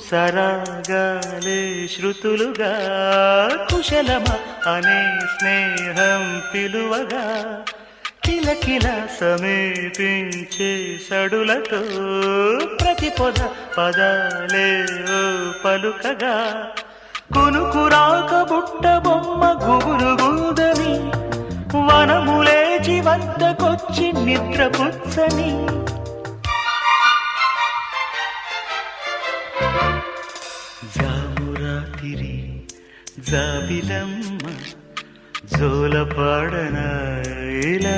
సరాగాలే శృతులుగా కుశలమ అనే స్నేహం పిలువగా కిలకిల సమీపించే సడులతో ప్రతి పొద పదాలే పలుకగా కునుకురాక బుట్ట బొమ్మ గుబురుగుందని వనములేచి వద్దకొచ్చి నిద్రపుచ్చని జామురాతిరి జాబిలమ్మ జోలపాడన ఇలా